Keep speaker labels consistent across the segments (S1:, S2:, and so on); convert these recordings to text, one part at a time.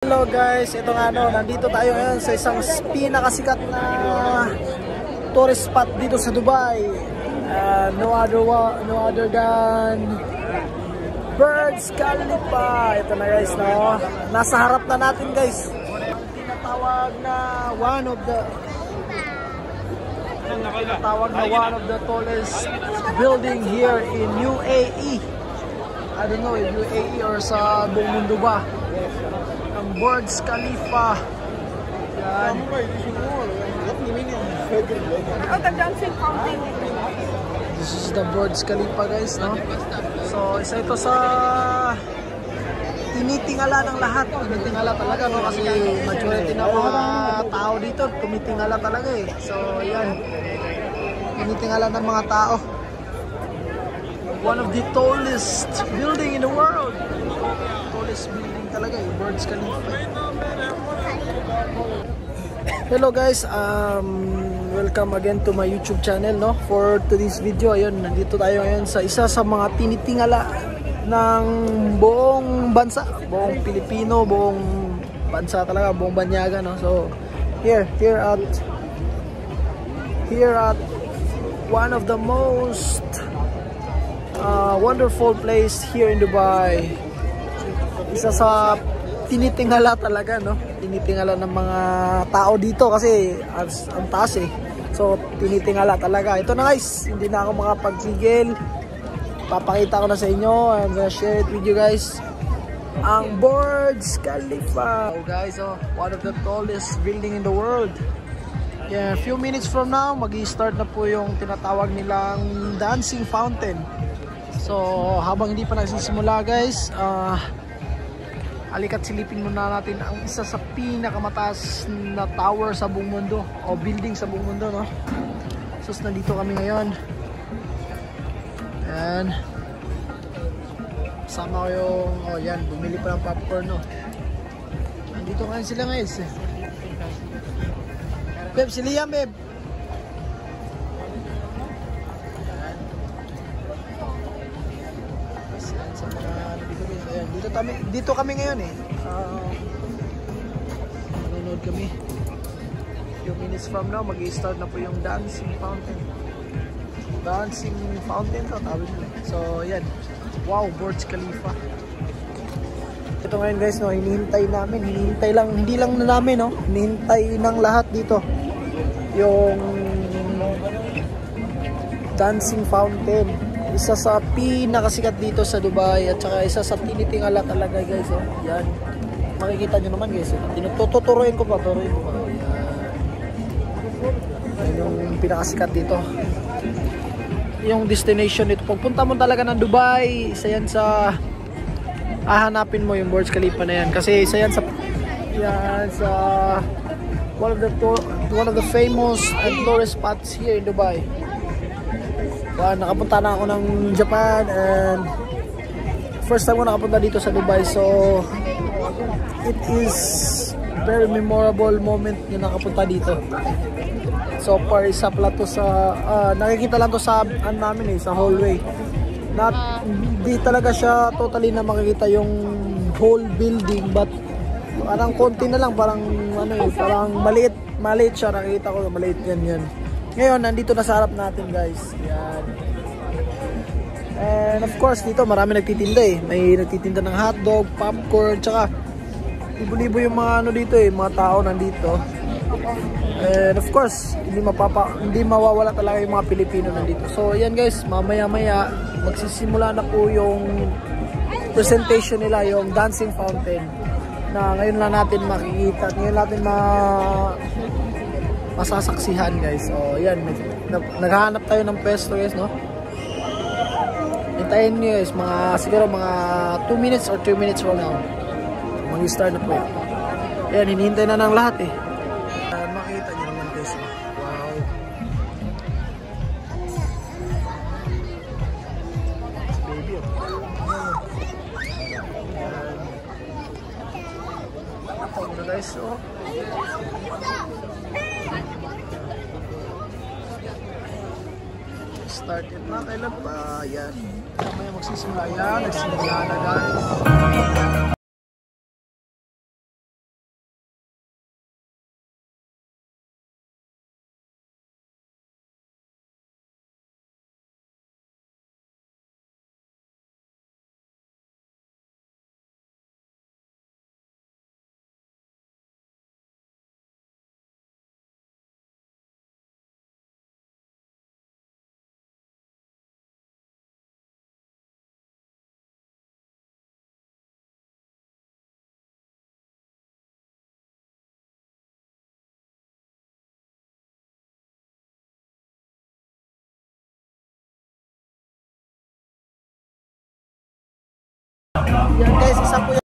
S1: Hello guys, ito nga nandito tayo ngayon sa isang pinakasikat na tourist spot dito sa Dubai. No other than Burj Khalifa. Ito na guys, no? Nasa harap na natin guys. Tinatawag na one of the tallest building here in UAE. I don't know if UAE or sa buong mundo ba. Ang Burj Khalifa. Yan.
S2: The dancing fountain.
S1: This is the Burj Khalifa guys, no? So, isa ito sa tinitingala ng lahat. Tinitingala talaga, no? Kasi majority ng mga tao dito, tumitingala talaga eh. So, yan. Tinitingala ng mga tao. One of the tallest building in the world. Tallest building talaga eh, Burj Khalifa. Hello guys, welcome again to my YouTube channel, no? For today's video, ayun, nandito tayo ngayon sa isa sa mga tinitingala ng buong bansa, buong Pilipino, buong bansa talaga, buong banyaga, no? So here at one of the most wonderful place here in Dubai. Isa sa tinitingala talaga, no? Tinitingala ng mga tao dito kasi ang taas eh. So tinitingala talaga. Ito na guys, hindi na ako makapagsigil. Papakita ko na sa inyo. I'm gonna share it with you guys. Ang Burj Khalifa. So guys, one of the tallest building in the world. Yeah, a few minutes from now, mag-i-start na po yung tinatawag nilang dancing fountain. So, habang hindi pa nagsisimula guys, halika't silipin muna natin ang isa sa pinakamataas na tower sa buong mundo o building sa buong mundo, no? So, nandito kami ngayon. And sama ko yung, yan, bumili pa ng popcorn, no? Nandito ngayon sila guys. Beb, si Liam, Beb. Dito kami ngayon eh. Nanonood kami. Few minutes from now, mag-i-start na po yung dancing fountain. Dancing fountain to, tawag nila. So, yan. Wow, Burj Khalifa. Ito ngayon guys, no, hinihintay namin. Hindi lang na namin, no. Hinihintay ng lahat dito. Yung dancing fountain. Isa sa pinakasikat dito sa Dubai at saka isa sa tinitingala talaga guys, oh. Yan. Makikita nyo naman guys, oh. Tuturuin ko pa. Yan yung pinakasikat dito. Yung destination nito. Pagpunta mo talaga ng Dubai, isa yan sa hahanapin mo yung Burj Khalifa na yan. Kasi isa yan sa one of the famous and tourist spots here in Dubai. Nakapunta na ako ng Japan and first time ko nakapunta dito sa Dubai, so it is very memorable moment yung nakapunta dito. So far isa pala to sa nakikita lang to sa namin eh, sa hallway. Hindi talaga siya totally na makikita yung whole building, but parang konti na lang, parang parang maliit siya, nakikita ko maliit yan. Ngayon, nandito na sa harap natin guys. Yan. And of course, dito marami nagtitinda eh. May nagtitinda ng hotdog, popcorn, tsaka libo-libo yung mga dito eh, mga tao nandito. And of course, hindi mawawala talaga yung mga Pilipino nandito. So, yan guys, mamaya-maya magsisimula na po yung presentation nila, yung dancing fountain. Na ngayon lang natin makikita, ngayon natin masasaksihan guys. So yan, naghahanap tayo ng pwesto guys, no? Hintayin nyo guys, siguro mga 2 minutes or 3 minutes from now mag-start na po. Yan, hinihintay na ng lahat eh. Makikita nyo naman guys, wow. Baby, ako na guys, so started na, kailan pa? Yan. Mamaya magsisimula yan. Nagsimula na guys. Yan guys, isa po yan.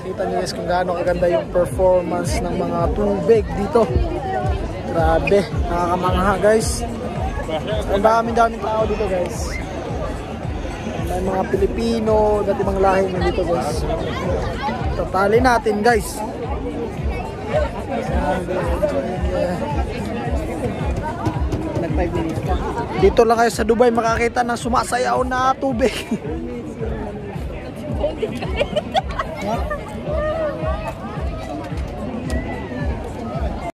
S1: Kita nyo guys kung gaano kaganda yung performance ng mga tubig dito. Grabe, nakakamangha guys. Ang daming tao dito guys. May mga Pilipino, dati mga lahi nandito guys. Tatali natin guys. Dito lang kayo sa Dubai makakita ng sumasayaw na tubig.